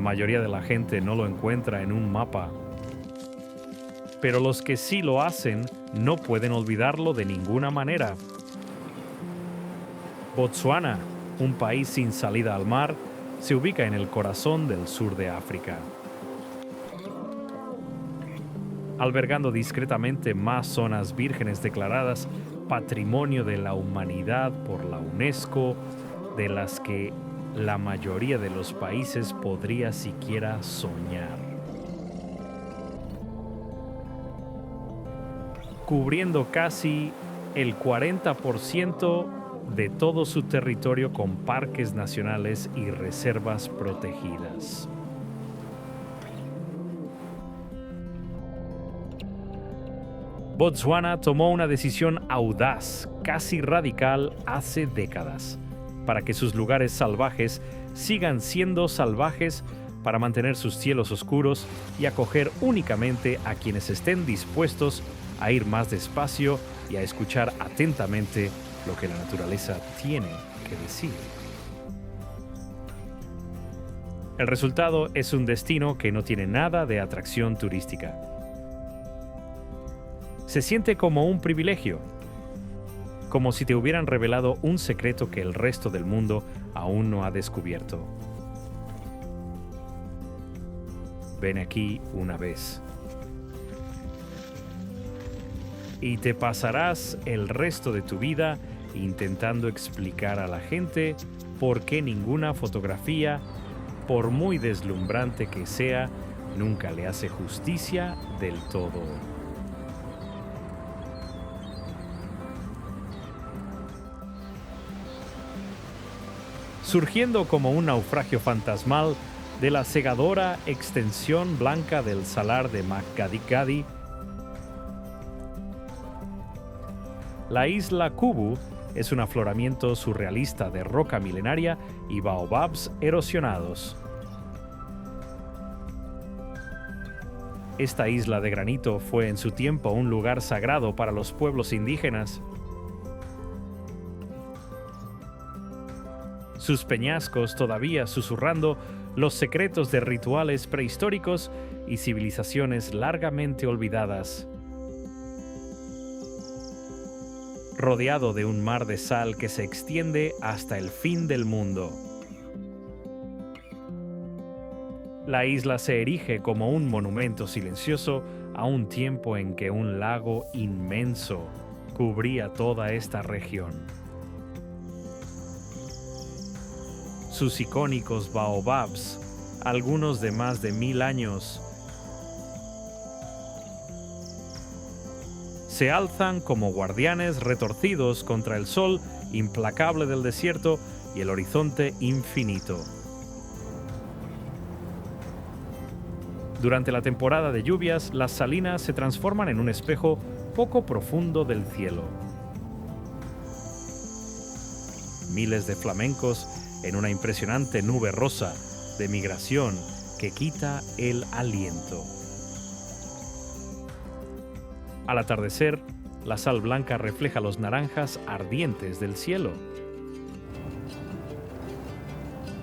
mayoría de la gente no lo encuentra en un mapa. Pero los que sí lo hacen no pueden olvidarlo de ninguna manera. Botsuana, un país sin salida al mar, se ubica en el corazón del sur de África, albergando discretamente más zonas vírgenes declaradas Patrimonio de la Humanidad por la UNESCO, de las que la mayoría de los países podría siquiera soñar. Cubriendo casi el 40% de todo su territorio con parques nacionales y reservas protegidas. Botsuana tomó una decisión audaz, casi radical, hace décadas, para que sus lugares salvajes sigan siendo salvajes, para mantener sus cielos oscuros y acoger únicamente a quienes estén dispuestos a ir más despacio y a escuchar atentamente lo que la naturaleza tiene que decir. El resultado es un destino que no tiene nada de atracción turística. Se siente como un privilegio, como si te hubieran revelado un secreto que el resto del mundo aún no ha descubierto. Ven aquí una vez. Y te pasarás el resto de tu vida intentando explicar a la gente por qué ninguna fotografía, por muy deslumbrante que sea, nunca le hace justicia del todo. Surgiendo como un naufragio fantasmal de la cegadora extensión blanca del salar de Makgadikgadi, la isla Kubu es un afloramiento surrealista de roca milenaria y baobabs erosionados. Esta isla de granito fue en su tiempo un lugar sagrado para los pueblos indígenas. Sus peñascos todavía susurrando los secretos de rituales prehistóricos y civilizaciones largamente olvidadas. Rodeado de un mar de sal que se extiende hasta el fin del mundo. La isla se erige como un monumento silencioso a un tiempo en que un lago inmenso cubría toda esta región. Sus icónicos baobabs, algunos de más de 1000 años, se alzan como guardianes retorcidos contra el sol implacable del desierto y el horizonte infinito. Durante la temporada de lluvias, las salinas se transforman en un espejo poco profundo del cielo. Miles de flamencos en una impresionante nube rosa de migración que quita el aliento. Al atardecer, la sal blanca refleja los naranjas ardientes del cielo,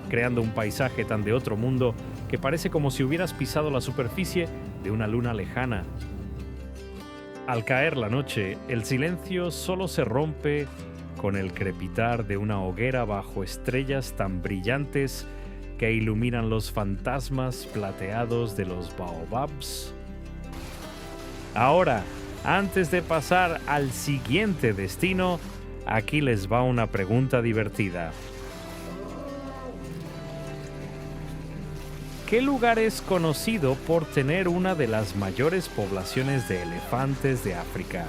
creando un paisaje tan de otro mundo que parece como si hubieras pisado la superficie de una luna lejana. Al caer la noche, el silencio solo se rompe con el crepitar de una hoguera bajo estrellas tan brillantes que iluminan los fantasmas plateados de los baobabs. Ahora, antes de pasar al siguiente destino, aquí les va una pregunta divertida. ¿Qué lugar es conocido por tener una de las mayores poblaciones de elefantes de África?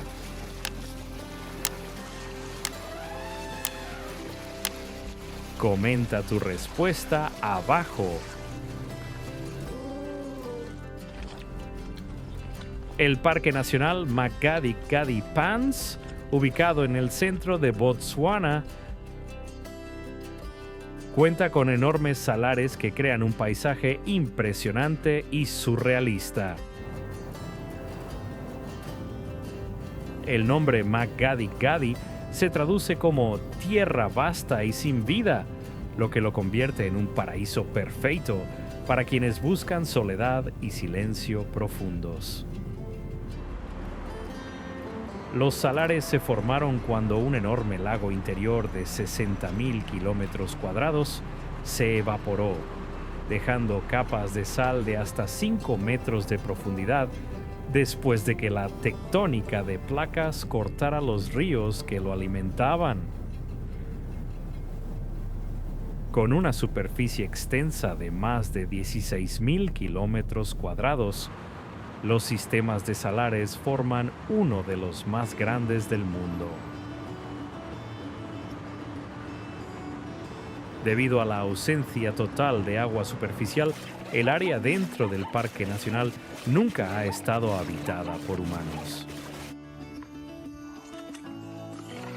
Comenta tu respuesta abajo. El Parque Nacional Makgadikgadi Pans, ubicado en el centro de Botsuana, cuenta con enormes salares que crean un paisaje impresionante y surrealista. El nombre Makgadikgadi se traduce como tierra vasta y sin vida, lo que lo convierte en un paraíso perfecto para quienes buscan soledad y silencio profundos. Los salares se formaron cuando un enorme lago interior de 60.000 kilómetros cuadrados se evaporó, dejando capas de sal de hasta 5 metros de profundidad después de que la tectónica de placas cortara los ríos que lo alimentaban. Con una superficie extensa de más de 16.000 kilómetros cuadrados, los sistemas de salares forman uno de los más grandes del mundo. Debido a la ausencia total de agua superficial, el área dentro del Parque Nacional nunca ha estado habitada por humanos.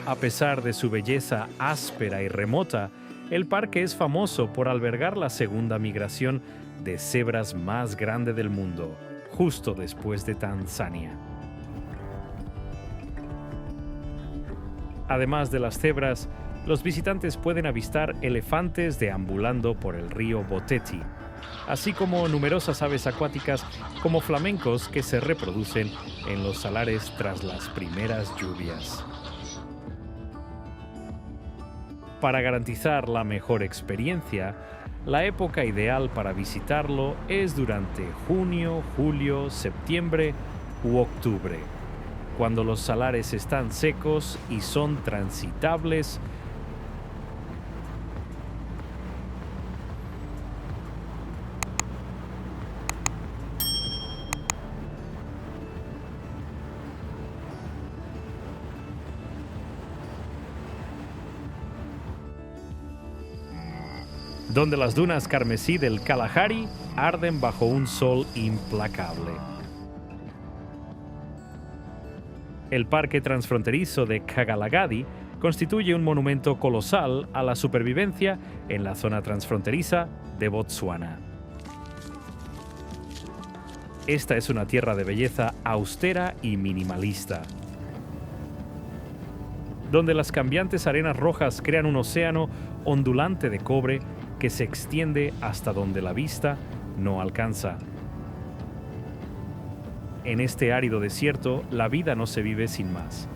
A pesar de su belleza áspera y remota, el parque es famoso por albergar la segunda migración de cebras más grande del mundo, justo después de Tanzania. Además de las cebras, los visitantes pueden avistar elefantes deambulando por el río Boteti, así como numerosas aves acuáticas como flamencos que se reproducen en los salares tras las primeras lluvias. Para garantizar la mejor experiencia, la época ideal para visitarlo es durante junio, julio, septiembre u octubre, cuando los salares están secos y son transitables donde las dunas carmesí del Kalahari arden bajo un sol implacable. El parque transfronterizo de Kagalagadi constituye un monumento colosal a la supervivencia en la zona transfronteriza de Botsuana. Esta es una tierra de belleza austera y minimalista, donde las cambiantes arenas rojas crean un océano ondulante de cobre que se extiende hasta donde la vista no alcanza. En este árido desierto, la vida no se vive sin más.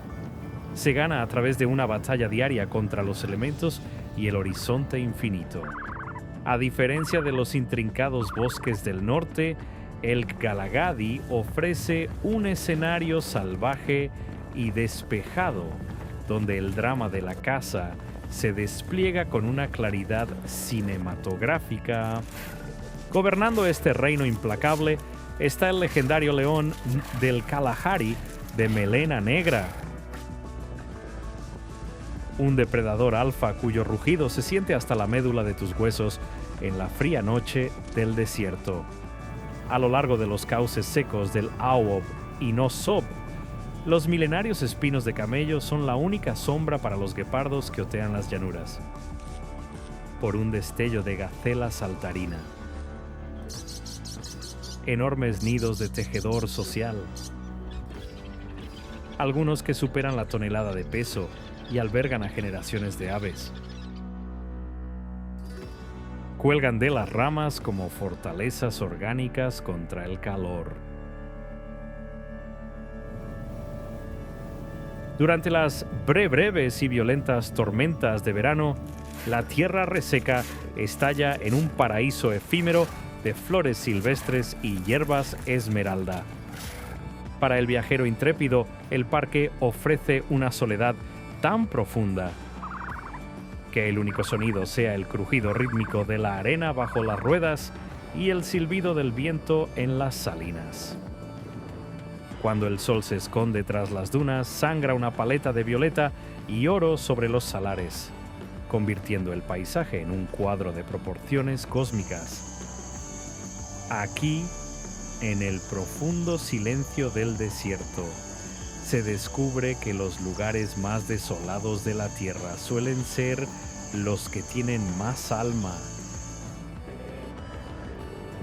Se gana a través de una batalla diaria contra los elementos y el horizonte infinito. A diferencia de los intrincados bosques del norte, el Kalahari ofrece un escenario salvaje y despejado, donde el drama de la caza se despliega con una claridad cinematográfica. Gobernando este reino implacable está el legendario león del Kalahari de melena negra, un depredador alfa cuyo rugido se siente hasta la médula de tus huesos en la fría noche del desierto. A lo largo de los cauces secos del Aob y Nosob, los milenarios espinos de camello son la única sombra para los guepardos que otean las llanuras, por un destello de gacela saltarina. Enormes nidos de tejedor social, algunos que superan la tonelada de peso y albergan a generaciones de aves. Cuelgan de las ramas como fortalezas orgánicas contra el calor. Durante las breves y violentas tormentas de verano, la tierra reseca estalla en un paraíso efímero de flores silvestres y hierbas esmeralda. Para el viajero intrépido, el parque ofrece una soledad tan profunda que el único sonido sea el crujido rítmico de la arena bajo las ruedas y el silbido del viento en las salinas. Cuando el sol se esconde tras las dunas, sangra una paleta de violeta y oro sobre los salares, convirtiendo el paisaje en un cuadro de proporciones cósmicas. Aquí, en el profundo silencio del desierto, se descubre que los lugares más desolados de la tierra suelen ser los que tienen más alma,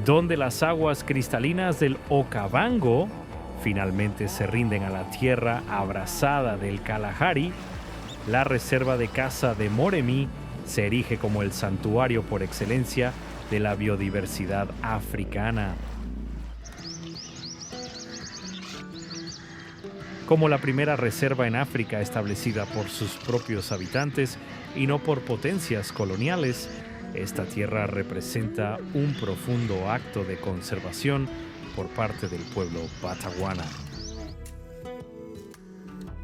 donde las aguas cristalinas del Okavango finalmente se rinden a la tierra abrasada del Kalahari. La reserva de caza de Moremi se erige como el santuario por excelencia de la biodiversidad africana. Como la primera reserva en África establecida por sus propios habitantes y no por potencias coloniales, esta tierra representa un profundo acto de conservación por parte del pueblo Batawana.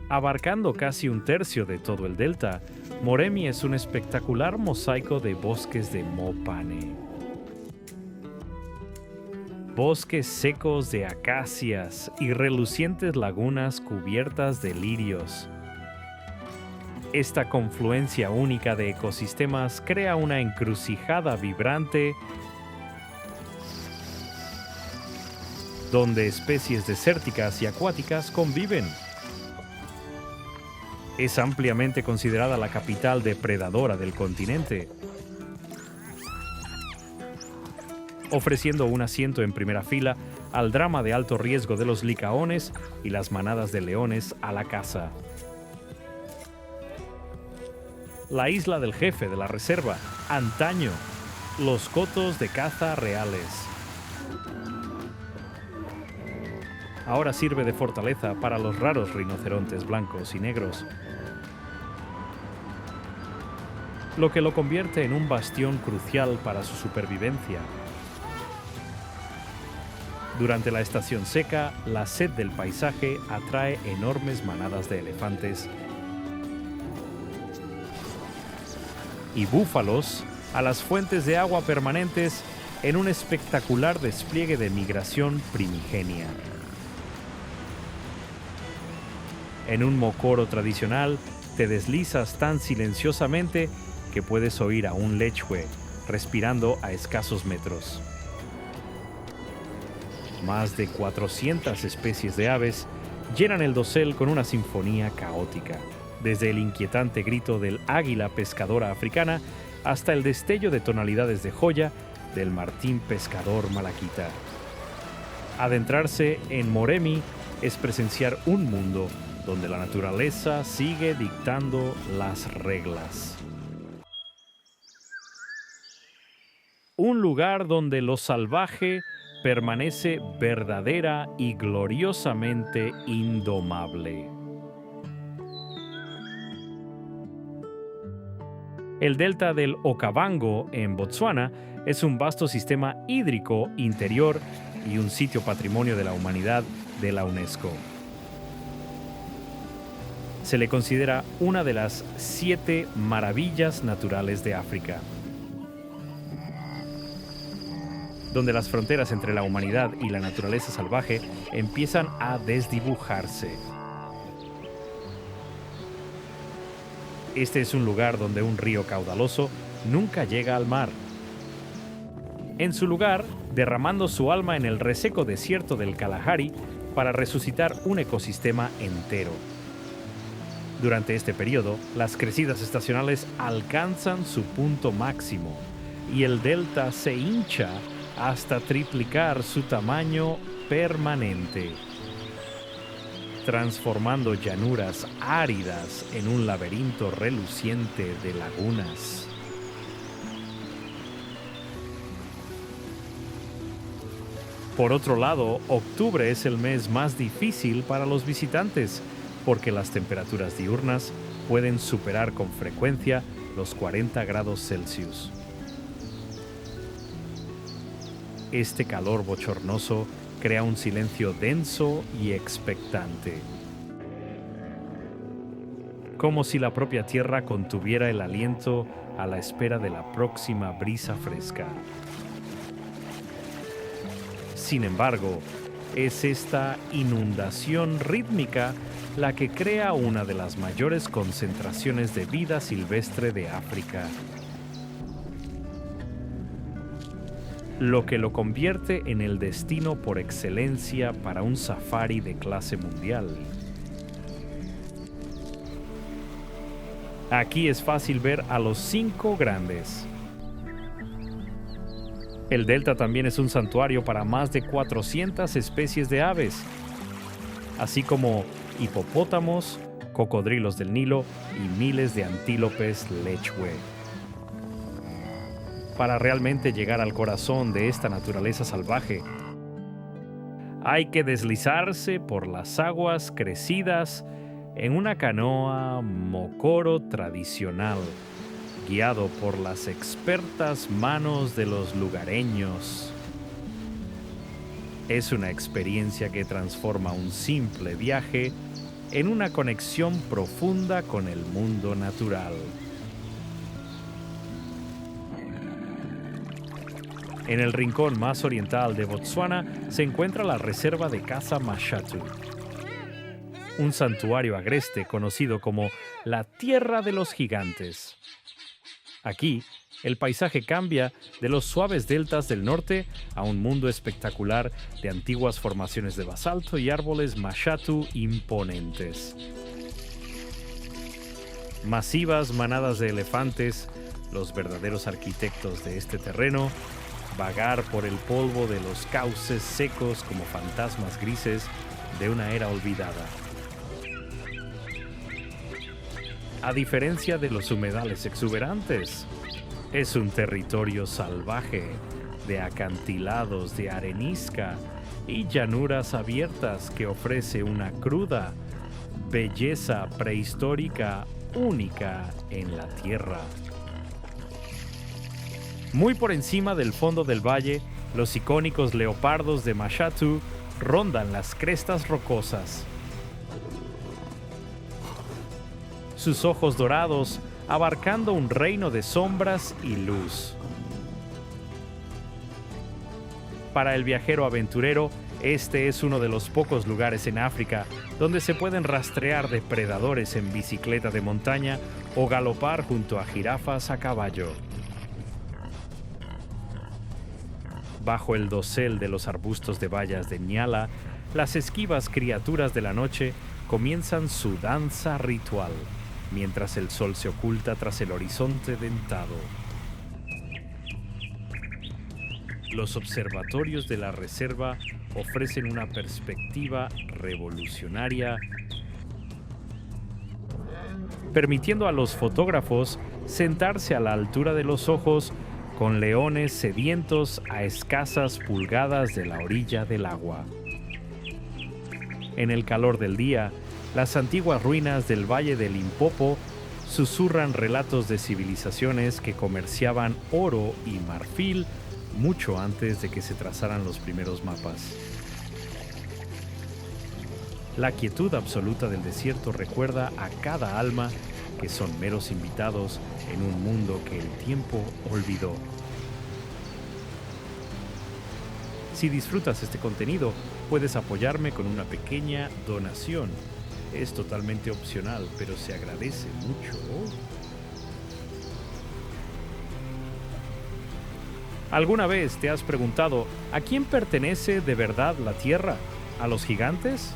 Abarcando casi un tercio de todo el delta, Moremi es un espectacular mosaico de bosques de mopane. Bosques secos de acacias y relucientes lagunas cubiertas de lirios. Esta confluencia única de ecosistemas crea una encrucijada vibrante donde especies desérticas y acuáticas conviven. Es ampliamente considerada la capital depredadora del continente, ofreciendo un asiento en primera fila al drama de alto riesgo de los licaones y las manadas de leones a la caza. La isla del jefe de la reserva, antaño, los cotos de caza reales. Ahora sirve de fortaleza para los raros rinocerontes blancos y negros, lo que lo convierte en un bastión crucial para su supervivencia. Durante la estación seca, la sed del paisaje atrae enormes manadas de elefantes y búfalos a las fuentes de agua permanentes en un espectacular despliegue de migración primigenia. En un mokoro tradicional, te deslizas tan silenciosamente que puedes oír a un lechwe respirando a escasos metros. Más de 400 especies de aves llenan el dosel con una sinfonía caótica, desde el inquietante grito del águila pescadora africana hasta el destello de tonalidades de joya del martín pescador malaquita. Adentrarse en Moremi es presenciar un mundo donde la naturaleza sigue dictando las reglas. Un lugar donde lo salvaje permanece verdadera y gloriosamente indomable. El delta del Okavango, en Botsuana, es un vasto sistema hídrico interior y un sitio patrimonio de la humanidad de la UNESCO. Se le considera una de las 7 maravillas naturales de África, donde las fronteras entre la humanidad y la naturaleza salvaje empiezan a desdibujarse. Este es un lugar donde un río caudaloso nunca llega al mar. En su lugar, derramando su alma en el reseco desierto del Kalahari para resucitar un ecosistema entero. Durante este periodo, las crecidas estacionales alcanzan su punto máximo y el delta se hincha hasta triplicar su tamaño permanente, transformando llanuras áridas en un laberinto reluciente de lagunas. Por otro lado, octubre es el mes más difícil para los visitantes, porque las temperaturas diurnas pueden superar con frecuencia los 40 grados Celsius. Este calor bochornoso crea un silencio denso y expectante, como si la propia tierra contuviera el aliento a la espera de la próxima brisa fresca. Sin embargo, es esta inundación rítmica la que crea una de las mayores concentraciones de vida silvestre de África, lo que lo convierte en el destino por excelencia para un safari de clase mundial. Aquí es fácil ver a los 5 grandes. El delta también es un santuario para más de 400 especies de aves, así como hipopótamos, cocodrilos del Nilo y miles de antílopes lechwe. para realmente llegar al corazón de esta naturaleza salvaje. Hay que deslizarse por las aguas crecidas en una canoa mokoro tradicional, guiado por las expertas manos de los lugareños. Es una experiencia que transforma un simple viaje en una conexión profunda con el mundo natural. En el rincón más oriental de Botsuana se encuentra la reserva de caza Mashatu, un santuario agreste conocido como la Tierra de los Gigantes. Aquí, el paisaje cambia de los suaves deltas del norte a un mundo espectacular de antiguas formaciones de basalto y árboles Mashatu imponentes. Masivas manadas de elefantes, los verdaderos arquitectos de este terreno, vagar por el polvo de los cauces secos como fantasmas grises de una era olvidada. A diferencia de los humedales exuberantes, es un territorio salvaje de acantilados de arenisca y llanuras abiertas que ofrece una cruda belleza prehistórica única en la tierra. Muy por encima del fondo del valle, los icónicos leopardos de Mashatu rondan las crestas rocosas. Sus ojos dorados abarcando un reino de sombras y luz. Para el viajero aventurero, este es uno de los pocos lugares en África donde se pueden rastrear depredadores en bicicleta de montaña o galopar junto a jirafas a caballo. Bajo el dosel de los arbustos de bayas de Nyala, las esquivas criaturas de la noche comienzan su danza ritual, mientras el sol se oculta tras el horizonte dentado. Los observatorios de la reserva ofrecen una perspectiva revolucionaria, permitiendo a los fotógrafos sentarse a la altura de los ojos con leones sedientos a escasas pulgadas de la orilla del agua. En el calor del día, las antiguas ruinas del Valle del Limpopo susurran relatos de civilizaciones que comerciaban oro y marfil mucho antes de que se trazaran los primeros mapas. La quietud absoluta del desierto recuerda a cada alma que son meros invitados en un mundo que el tiempo olvidó. Si disfrutas este contenido, puedes apoyarme con una pequeña donación. Es totalmente opcional, pero se agradece mucho. ¿Alguna vez te has preguntado a quién pertenece de verdad la Tierra? ¿A los gigantes?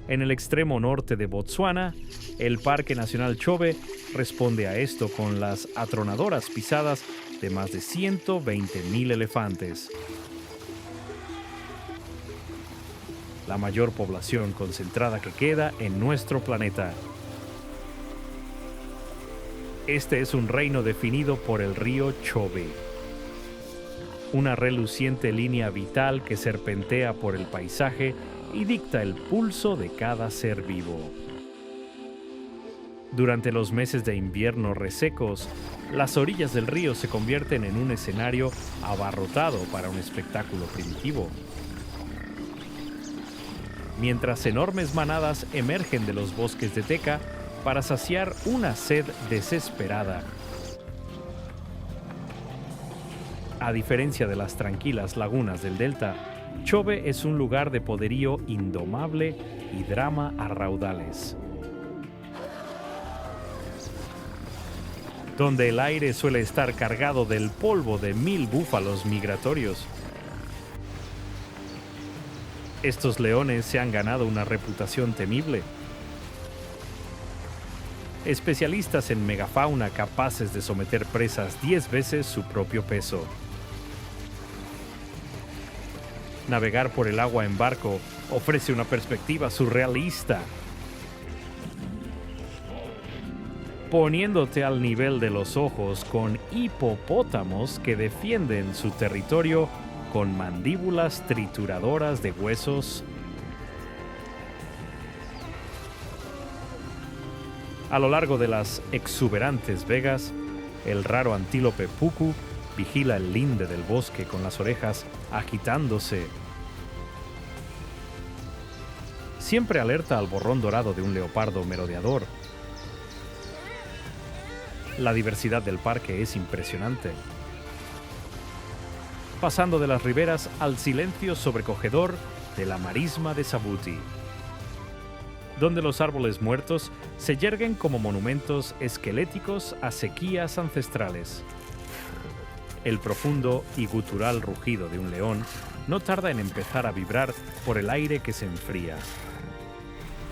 En el extremo norte de Botsuana, el Parque Nacional Chobe responde a esto con las atronadoras pisadas de más de 120,000 elefantes. La mayor población concentrada que queda en nuestro planeta. Este es un reino definido por el río Chobe, una reluciente línea vital que serpentea por el paisaje y dicta el pulso de cada ser vivo. Durante los meses de invierno resecos, las orillas del río se convierten en un escenario abarrotado para un espectáculo primitivo. Mientras enormes manadas emergen de los bosques de teca para saciar una sed desesperada. A diferencia de las tranquilas lagunas del delta, Chobe es un lugar de poderío indomable y drama a raudales, donde el aire suele estar cargado del polvo de 1000 búfalos migratorios. Estos leones se han ganado una reputación temible. Especialistas en megafauna capaces de someter presas 10 veces su propio peso. Navegar por el agua en barco ofrece una perspectiva surrealista. poniéndote al nivel de los ojos con hipopótamos que defienden su territorio con mandíbulas trituradoras de huesos. A lo largo de las exuberantes vegas, el raro antílope puku vigila el linde del bosque con las orejas agitándose. Siempre alerta al borrón dorado de un leopardo merodeador. La diversidad del parque es impresionante. Pasando de las riberas al silencio sobrecogedor de la marisma de Sabuti, donde los árboles muertos se yerguen como monumentos esqueléticos a sequías ancestrales. El profundo y gutural rugido de un león no tarda en empezar a vibrar por el aire que se enfría,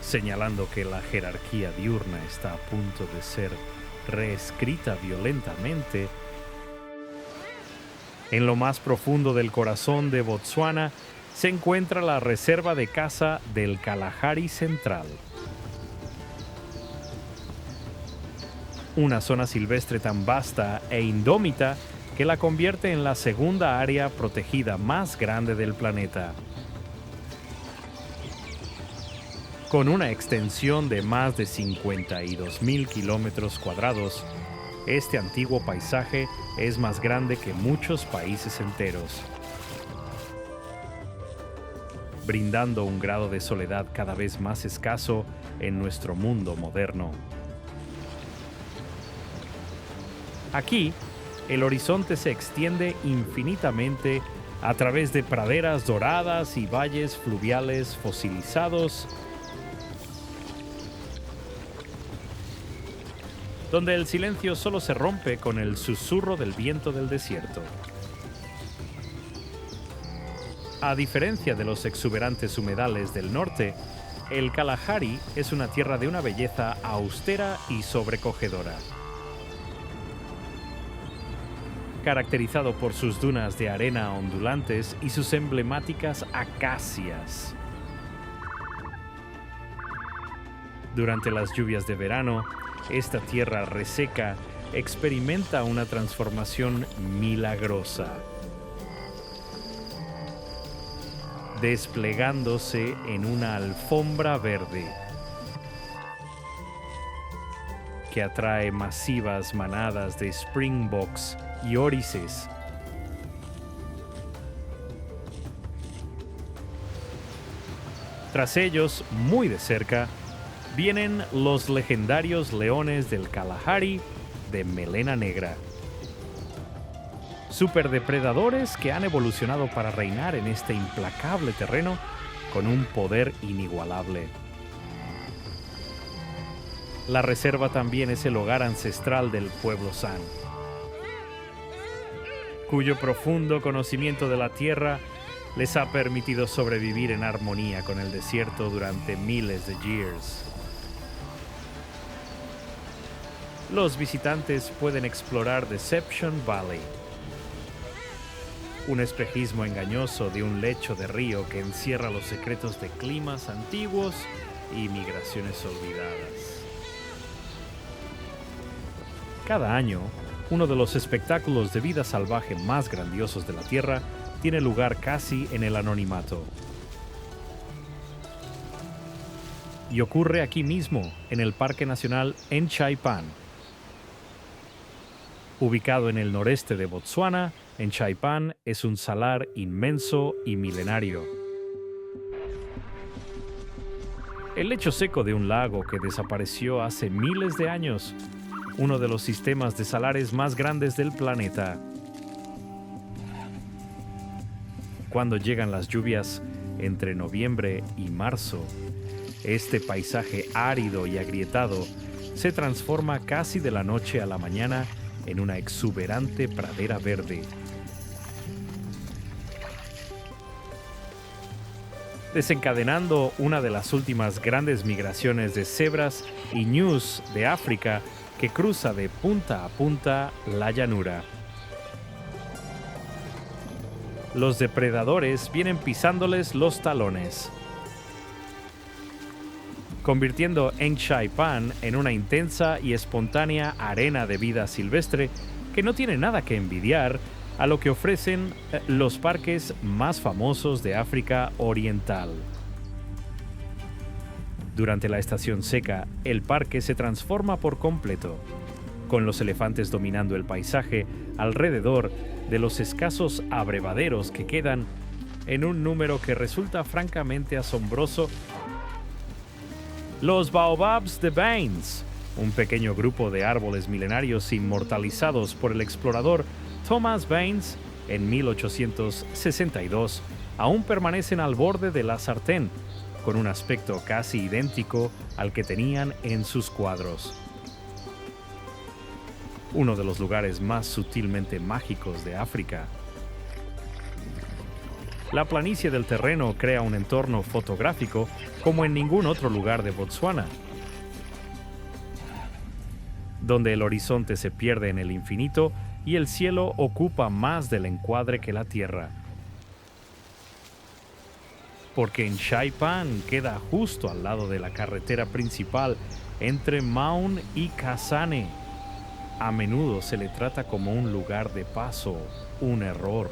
señalando que la jerarquía diurna está a punto de ser reescrita violentamente. En lo más profundo del corazón de Botsuana se encuentra la reserva de caza del Kalahari Central. Una zona silvestre tan vasta e indómita que la convierte en la segunda área protegida más grande del planeta. Con una extensión de más de 52.000 kilómetros cuadrados, este antiguo paisaje es más grande que muchos países enteros, brindando un grado de soledad cada vez más escaso en nuestro mundo moderno. Aquí, el horizonte se extiende infinitamente a través de praderas doradas y valles fluviales fosilizados, donde el silencio solo se rompe con el susurro del viento del desierto. A diferencia de los exuberantes humedales del norte, el Kalahari es una tierra de una belleza austera y sobrecogedora. Caracterizado por sus dunas de arena ondulantes y sus emblemáticas acacias. Durante las lluvias de verano, esta tierra reseca experimenta una transformación milagrosa, desplegándose en una alfombra verde que atrae masivas manadas de springboks y órices. Tras ellos, muy de cerca, vienen los legendarios leones del Kalahari de melena negra. Superdepredadores que han evolucionado para reinar en este implacable terreno con un poder inigualable. La reserva también es el hogar ancestral del pueblo San, cuyo profundo conocimiento de la tierra les ha permitido sobrevivir en armonía con el desierto durante miles de years. Los visitantes pueden explorar Deception Valley, un espejismo engañoso de un lecho de río que encierra los secretos de climas antiguos y migraciones olvidadas. Cada año, uno de los espectáculos de vida salvaje más grandiosos de la Tierra tiene lugar casi en el anonimato. Y ocurre aquí mismo, en el Parque Nacional Enchai Pan. Ubicado en el noreste de Botsuana, Enchai Pan es un salar inmenso y milenario. El lecho seco de un lago que desapareció hace miles de años, uno de los sistemas de salares más grandes del planeta. Cuando llegan las lluvias entre noviembre y marzo, este paisaje árido y agrietado se transforma casi de la noche a la mañana en una exuberante pradera verde. Desencadenando una de las últimas grandes migraciones de cebras y ñus de África que cruza de punta a punta la llanura. Los depredadores vienen pisándoles los talones. convirtiendo Eng Shai Pan en una intensa y espontánea arena de vida silvestre que no tiene nada que envidiar a lo que ofrecen los parques más famosos de África Oriental. Durante la estación seca, el parque se transforma por completo, con los elefantes dominando el paisaje alrededor de los escasos abrevaderos que quedan en un número que resulta francamente asombroso. Los Baobabs de Baines, un pequeño grupo de árboles milenarios inmortalizados por el explorador Thomas Baines en 1862, aún permanecen al borde de la Sartén, con un aspecto casi idéntico al que tenían en sus cuadros. Uno de los lugares más sutilmente mágicos de África. La planicie del terreno crea un entorno fotográfico como en ningún otro lugar de Botsuana, donde el horizonte se pierde en el infinito y el cielo ocupa más del encuadre que la tierra. Porque en Shai Pan queda justo al lado de la carretera principal entre Maun y Kasane. A menudo se le trata como un lugar de paso, un error.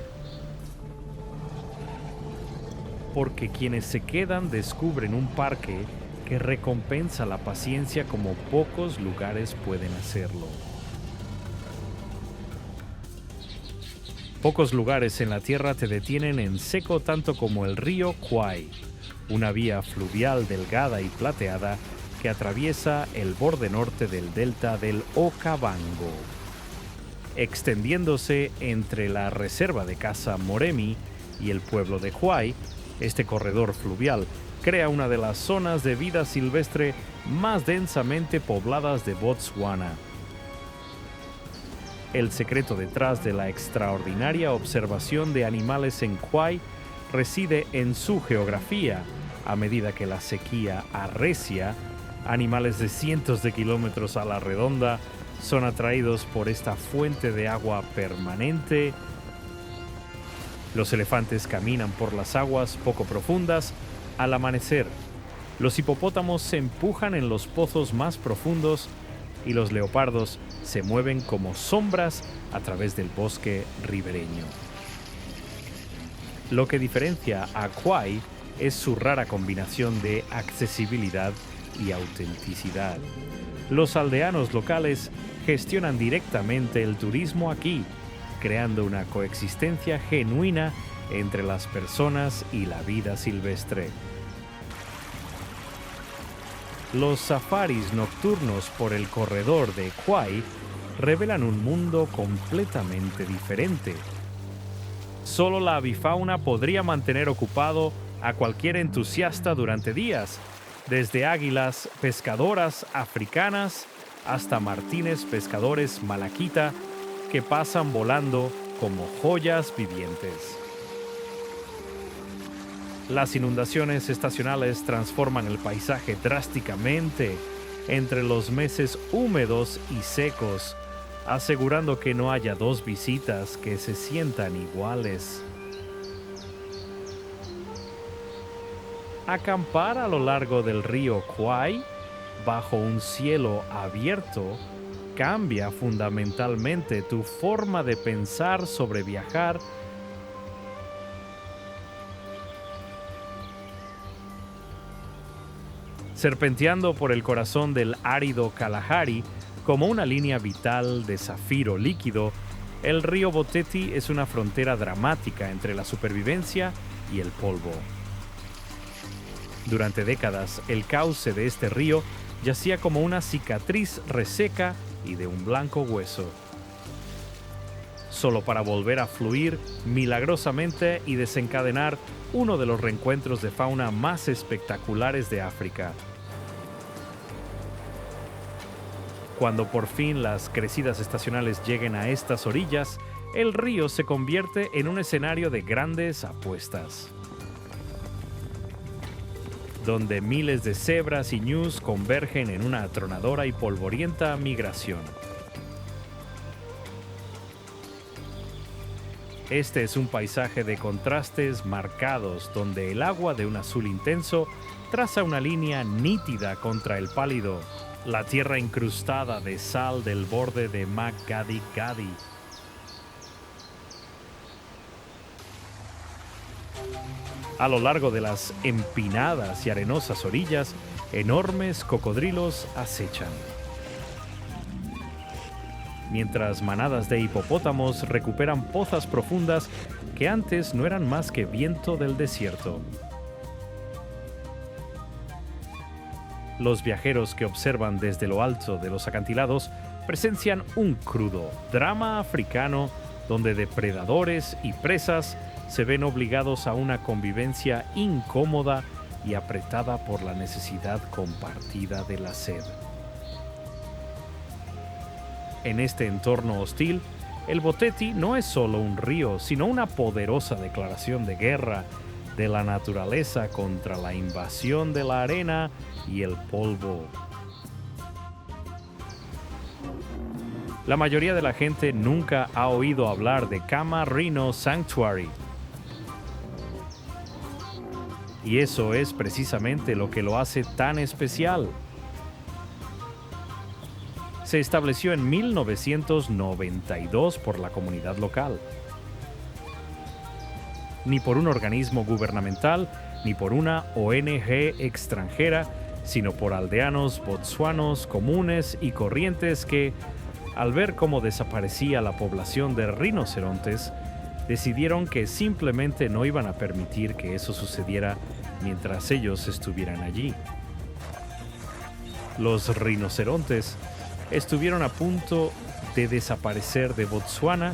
Porque quienes se quedan descubren un parque que recompensa la paciencia como pocos lugares pueden hacerlo. Pocos lugares en la Tierra te detienen en seco tanto como el río Kwai, una vía fluvial delgada y plateada que atraviesa el borde norte del delta del Okavango, extendiéndose entre la reserva de caza Moremi y el pueblo de Kwai. Este corredor fluvial crea una de las zonas de vida silvestre más densamente pobladas de Botswana. El secreto detrás de la extraordinaria observación de animales en Kwai reside en su geografía. A medida que la sequía arrecia, animales de cientos de kilómetros a la redonda son atraídos por esta fuente de agua permanente. Los elefantes caminan por las aguas poco profundas al amanecer. Los hipopótamos se empujan en los pozos más profundos y los leopardos se mueven como sombras a través del bosque ribereño. Lo que diferencia a Kwai es su rara combinación de accesibilidad y autenticidad. Los aldeanos locales gestionan directamente el turismo aquí, creando una coexistencia genuina entre las personas y la vida silvestre. Los safaris nocturnos por el corredor de Kwai revelan un mundo completamente diferente. Solo la avifauna podría mantener ocupado a cualquier entusiasta durante días, desde águilas pescadoras africanas hasta martines pescadores malaquita que pasan volando como joyas vivientes. Las inundaciones estacionales transforman el paisaje drásticamente entre los meses húmedos y secos, asegurando que no haya dos visitas que se sientan iguales. Acampar a lo largo del río Kwai, bajo un cielo abierto, cambia fundamentalmente tu forma de pensar sobre viajar. Serpenteando por el corazón del árido Kalahari como una línea vital de zafiro líquido, el río Boteti es una frontera dramática entre la supervivencia y el polvo. Durante décadas, el cauce de este río yacía como una cicatriz reseca y de un blanco hueso, solo para volver a fluir milagrosamente y desencadenar uno de los reencuentros de fauna más espectaculares de África. Cuando por fin las crecidas estacionales lleguen a estas orillas, el río se convierte en un escenario de grandes apuestas, donde miles de cebras y ñus convergen en una atronadora y polvorienta migración. Este es un paisaje de contrastes marcados donde el agua de un azul intenso traza una línea nítida contra el pálido, la tierra incrustada de sal del borde de Makgadikgadi. A lo largo de las empinadas y arenosas orillas, enormes cocodrilos acechan, mientras manadas de hipopótamos recuperan pozas profundas que antes no eran más que viento del desierto. Los viajeros que observan desde lo alto de los acantilados presencian un crudo drama africano donde depredadores y presas se ven obligados a una convivencia incómoda y apretada por la necesidad compartida de la sed. En este entorno hostil, el Boteti no es solo un río, sino una poderosa declaración de guerra de la naturaleza contra la invasión de la arena y el polvo. La mayoría de la gente nunca ha oído hablar de Kama Rhino Sanctuary. Y eso es precisamente lo que lo hace tan especial. Se estableció en 1992 por la comunidad local. Ni por un organismo gubernamental, ni por una ONG extranjera, sino por aldeanos botsuanos comunes y corrientes que, al ver cómo desaparecía la población de rinocerontes, decidieron que simplemente no iban a permitir que eso sucediera mientras ellos estuvieran allí. Los rinocerontes estuvieron a punto de desaparecer de Botsuana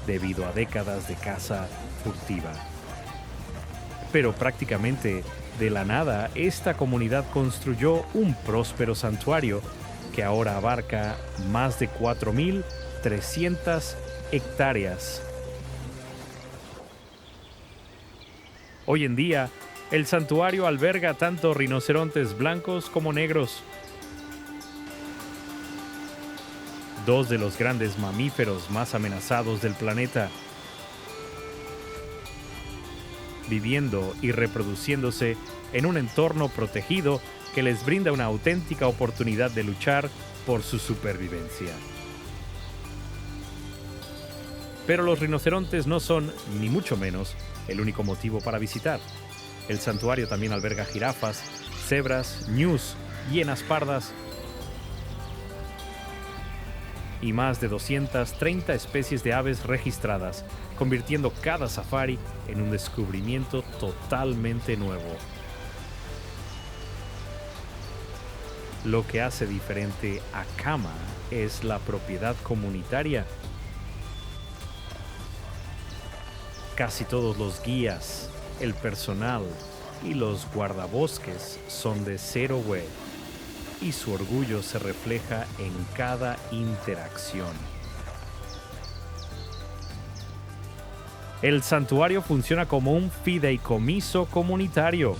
debido a décadas de caza furtiva. Pero prácticamente de la nada, esta comunidad construyó un próspero santuario que ahora abarca más de 4.300 hectáreas. Hoy en día, el santuario alberga tanto rinocerontes blancos como negros, dos de los grandes mamíferos más amenazados del planeta, viviendo y reproduciéndose en un entorno protegido que les brinda una auténtica oportunidad de luchar por su supervivencia. Pero los rinocerontes no son, ni mucho menos, el único motivo para visitar. El santuario también alberga jirafas, cebras, ñus, hienas pardas y más de 230 especies de aves registradas, convirtiendo cada safari en un descubrimiento totalmente nuevo. Lo que hace diferente a Kama es la propiedad comunitaria. Casi todos los guías, el personal y los guardabosques son de Zero Way, y su orgullo se refleja en cada interacción. El santuario funciona como un fideicomiso comunitario,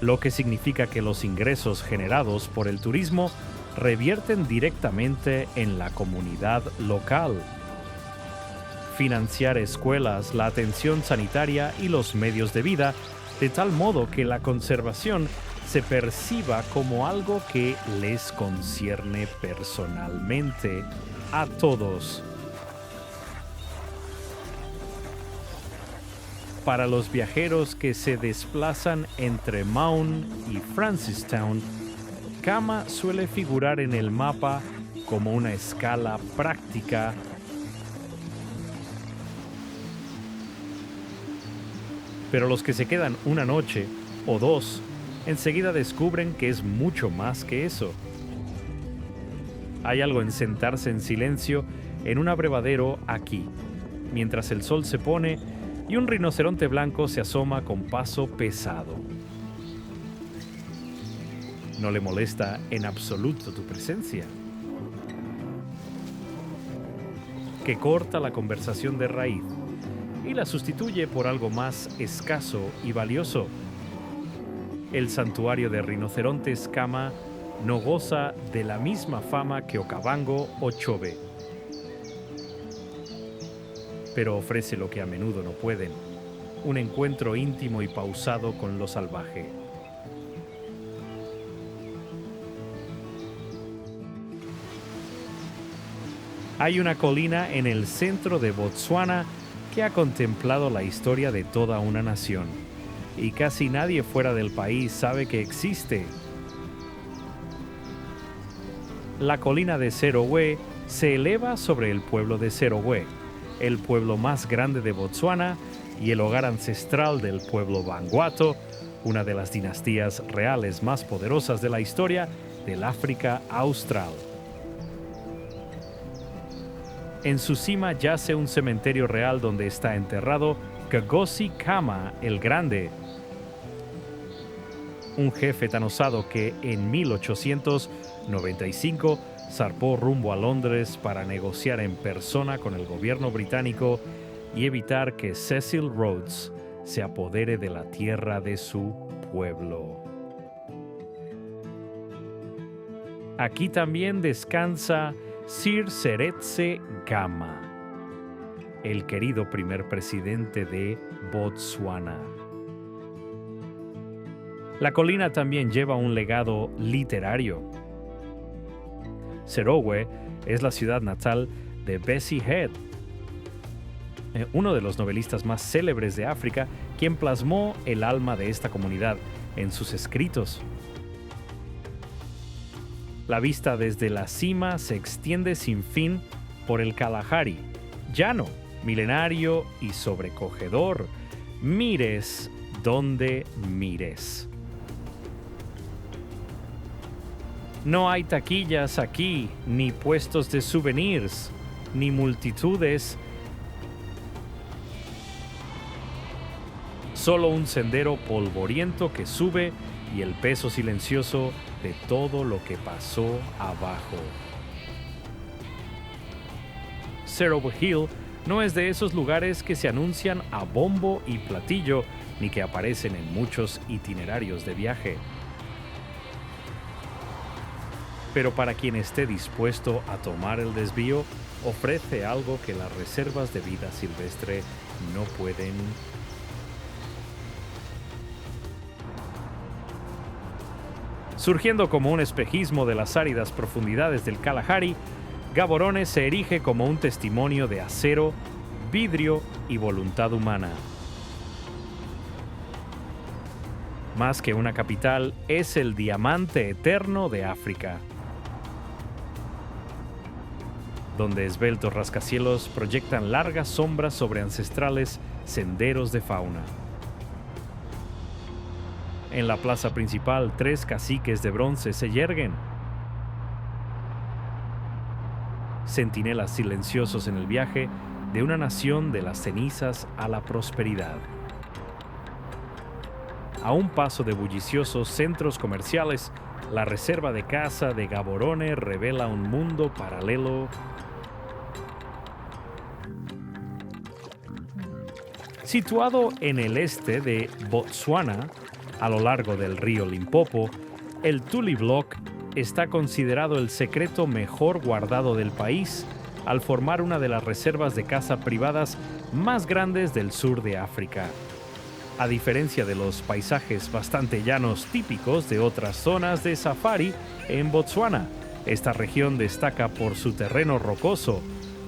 lo que significa que los ingresos generados por el turismo revierten directamente en la comunidad local. Financiar escuelas, la atención sanitaria y los medios de vida, de tal modo que la conservación se perciba como algo que les concierne personalmente a todos. Para los viajeros que se desplazan entre Maun y Francistown, Kama suele figurar en el mapa como una escala práctica pero los que se quedan una noche o dos enseguida descubren que es mucho más que eso. Hay algo en sentarse en silencio en un abrevadero aquí, mientras el sol se pone y un rinoceronte blanco se asoma con paso pesado. No le molesta en absoluto tu presencia, que corta la conversación de raíz y la sustituye por algo más escaso y valioso. El santuario de rinocerontes Kama no goza de la misma fama que Okavango o Chobe. pero ofrece lo que a menudo no pueden: un encuentro íntimo y pausado con lo salvaje. Hay una colina en el centro de Botsuana que ha contemplado la historia de toda una nación, y casi nadie fuera del país sabe que existe. La colina de Serowe se eleva sobre el pueblo de Serowe, el pueblo más grande de Botsuana y el hogar ancestral del pueblo Bangwato, una de las dinastías reales más poderosas de la historia del África Austral. En su cima yace un cementerio real donde está enterrado Kagosi Kama el Grande, un jefe tan osado que en 1895 zarpó rumbo a Londres para negociar en persona con el gobierno británico y evitar que Cecil Rhodes se apodere de la tierra de su pueblo. Aquí también descansa Sir Seretse Gama, el querido primer presidente de Botsuana. La colina también lleva un legado literario. Serowe es la ciudad natal de Bessie Head, uno de los novelistas más célebres de África, quien plasmó el alma de esta comunidad en sus escritos. La vista desde la cima se extiende sin fin por el Kalahari, llano, milenario y sobrecogedor. Mires donde mires. No hay taquillas aquí, ni puestos de souvenirs, ni multitudes. Solo un sendero polvoriento que sube y el peso silencioso de todo lo que pasó abajo. Serowe Hill no es de esos lugares que se anuncian a bombo y platillo, ni que aparecen en muchos itinerarios de viaje. Pero para quien esté dispuesto a tomar el desvío, ofrece algo que las reservas de vida silvestre no pueden. Surgiendo como un espejismo de las áridas profundidades del Kalahari, Gaborone se erige como un testimonio de acero, vidrio y voluntad humana. Más que una capital, es el diamante eterno de África, donde esbeltos rascacielos proyectan largas sombras sobre ancestrales senderos de fauna. En la plaza principal, 3 caciques de bronce se yerguen, centinelas silenciosos en el viaje de una nación de las cenizas a la prosperidad. A un paso de bulliciosos centros comerciales, la reserva de caza de Gaborone revela un mundo paralelo. Situado en el este de Botsuana, a lo largo del río Limpopo, el Tuli Block está considerado el secreto mejor guardado del país al formar una de las reservas de caza privadas más grandes del sur de África. A diferencia de los paisajes bastante llanos típicos de otras zonas de safari en Botsuana, esta región destaca por su terreno rocoso,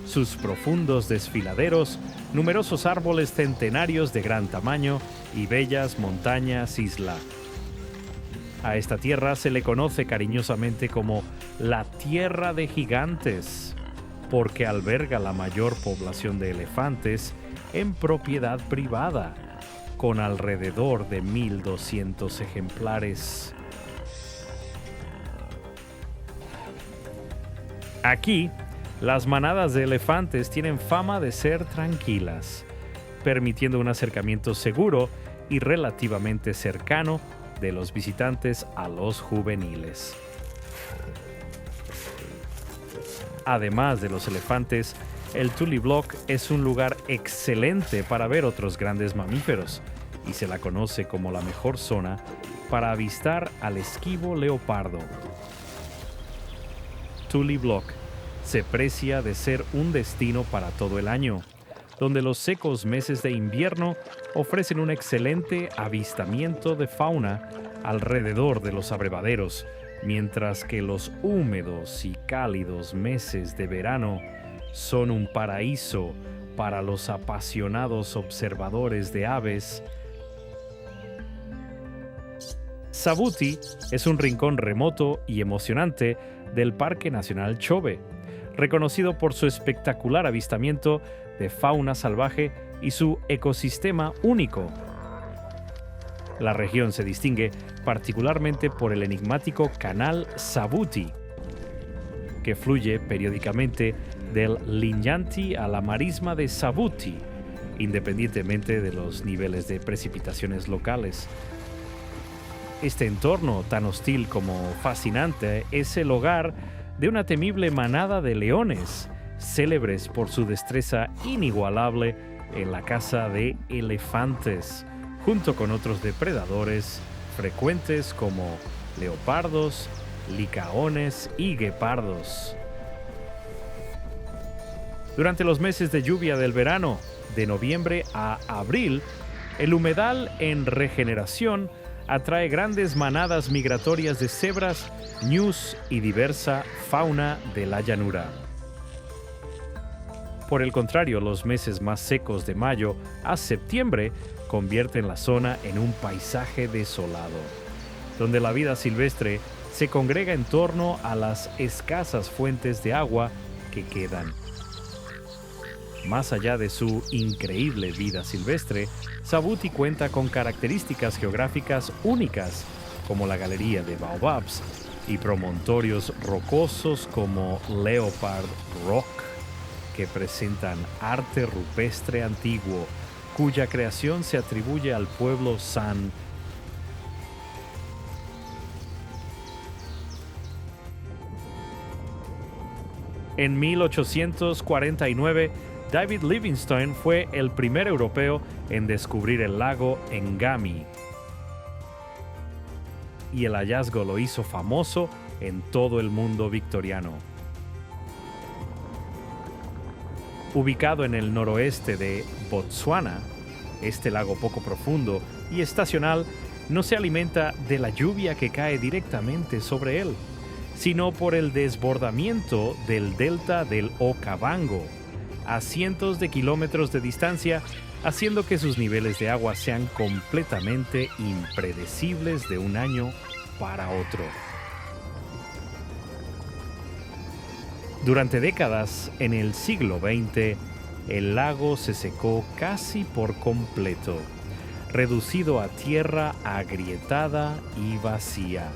sus profundos desfiladeros, numerosos árboles centenarios de gran tamaño y bellas montañas isla. A esta tierra se le conoce cariñosamente como la Tierra de Gigantes, porque alberga la mayor población de elefantes en propiedad privada, con alrededor de 1.200 ejemplares. Aquí, las manadas de elefantes tienen fama de ser tranquilas, permitiendo un acercamiento seguro y relativamente cercano de los visitantes a los juveniles. Además de los elefantes, el Tuli Block es un lugar excelente para ver otros grandes mamíferos y se la conoce como la mejor zona para avistar al esquivo leopardo. Tuli Block se precia de ser un destino para todo el año, donde los secos meses de invierno ofrecen un excelente avistamiento de fauna alrededor de los abrevaderos, mientras que los húmedos y cálidos meses de verano son un paraíso para los apasionados observadores de aves. Savuti es un rincón remoto y emocionante del Parque Nacional Chobe, reconocido por su espectacular avistamiento de fauna salvaje y su ecosistema único. La región se distingue particularmente por el enigmático canal Savuti, que fluye periódicamente del Linyanti a la marisma de Savuti, independientemente de los niveles de precipitaciones locales. Este entorno, tan hostil como fascinante, es el hogar de una temible manada de leones, célebres por su destreza inigualable en la caza de elefantes, junto con otros depredadores frecuentes como leopardos, licaones y guepardos. Durante los meses de lluvia del verano, de noviembre a abril, el humedal en regeneración atrae grandes manadas migratorias de cebras, ñus y diversa fauna de la llanura. Por el contrario, los meses más secos de mayo a septiembre convierten la zona en un paisaje desolado, donde la vida silvestre se congrega en torno a las escasas fuentes de agua que quedan. Más allá de su increíble vida silvestre, Savuti cuenta con características geográficas únicas, como la galería de baobabs y promontorios rocosos como Leopard Rock, que presentan arte rupestre antiguo, cuya creación se atribuye al pueblo San. En 1849, David Livingstone fue el primer europeo en descubrir el lago Ngami, y el hallazgo lo hizo famoso en todo el mundo victoriano. Ubicado en el noroeste de Botsuana, este lago poco profundo y estacional no se alimenta de la lluvia que cae directamente sobre él, sino por el desbordamiento del delta del Okavango, a cientos de kilómetros de distancia, haciendo que sus niveles de agua sean completamente impredecibles de un año para otro. Durante décadas, en el siglo XX, el lago se secó casi por completo, reducido a tierra agrietada y vacía.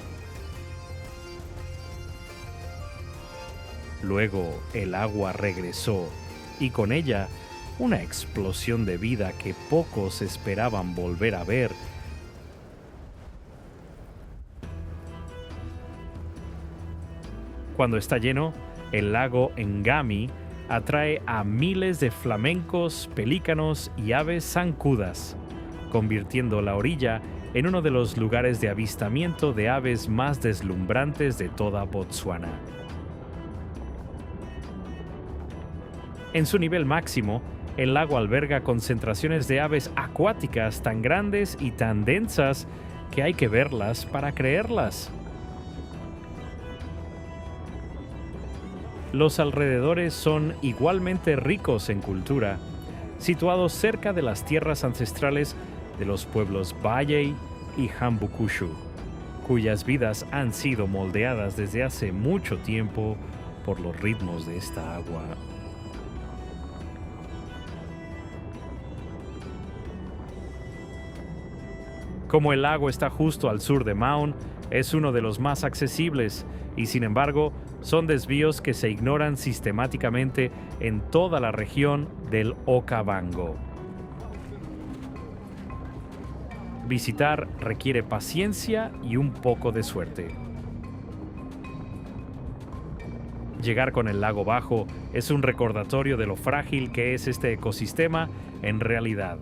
Luego el agua regresó, y con ella una explosión de vida que pocos esperaban volver a ver. Cuando está lleno, el lago Ngami atrae a miles de flamencos, pelícanos y aves zancudas, convirtiendo la orilla en uno de los lugares de avistamiento de aves más deslumbrantes de toda Botsuana. En su nivel máximo, el lago alberga concentraciones de aves acuáticas tan grandes y tan densas que hay que verlas para creerlas. Los alrededores son igualmente ricos en cultura, situados cerca de las tierras ancestrales de los pueblos Bayei y Hambukushu, cuyas vidas han sido moldeadas desde hace mucho tiempo por los ritmos de esta agua. Como el lago está justo al sur de Maun, es uno de los más accesibles y, sin embargo, son desvíos que se ignoran sistemáticamente en toda la región del Okavango. Visitar requiere paciencia y un poco de suerte. Llegar con el lago bajo es un recordatorio de lo frágil que es este ecosistema en realidad.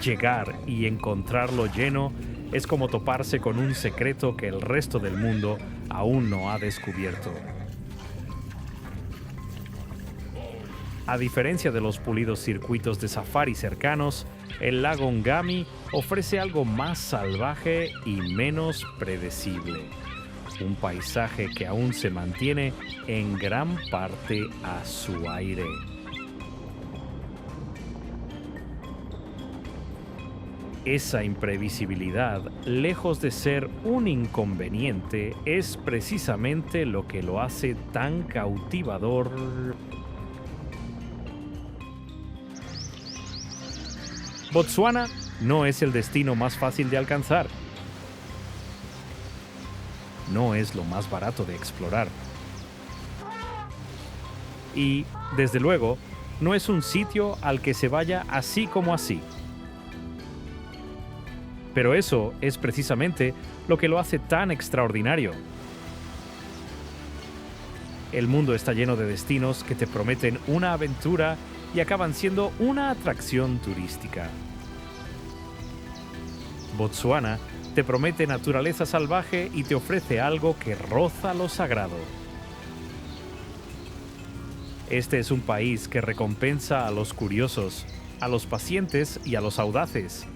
Llegar y encontrarlo lleno es como toparse con un secreto que el resto del mundo aún no ha descubierto. A diferencia de los pulidos circuitos de safari cercanos, el lago Ngami ofrece algo más salvaje y menos predecible. Un paisaje que aún se mantiene en gran parte a su aire. Esa imprevisibilidad, lejos de ser un inconveniente, es precisamente lo que lo hace tan cautivador. Botsuana no es el destino más fácil de alcanzar. No es lo más barato de explorar. Y, desde luego, no es un sitio al que se vaya así como así. Pero eso es precisamente lo que lo hace tan extraordinario. El mundo está lleno de destinos que te prometen una aventura y acaban siendo una atracción turística. Botsuana te promete naturaleza salvaje y te ofrece algo que roza lo sagrado. Este es un país que recompensa a los curiosos, a los pacientes y a los audaces.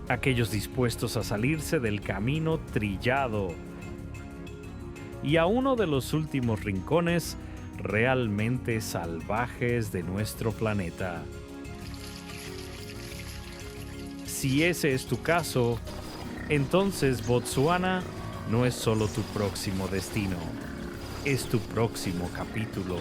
Aquellos dispuestos a salirse del camino trillado y a uno de los últimos rincones realmente salvajes de nuestro planeta. Si ese es tu caso, entonces Botsuana no es solo tu próximo destino, es tu próximo capítulo.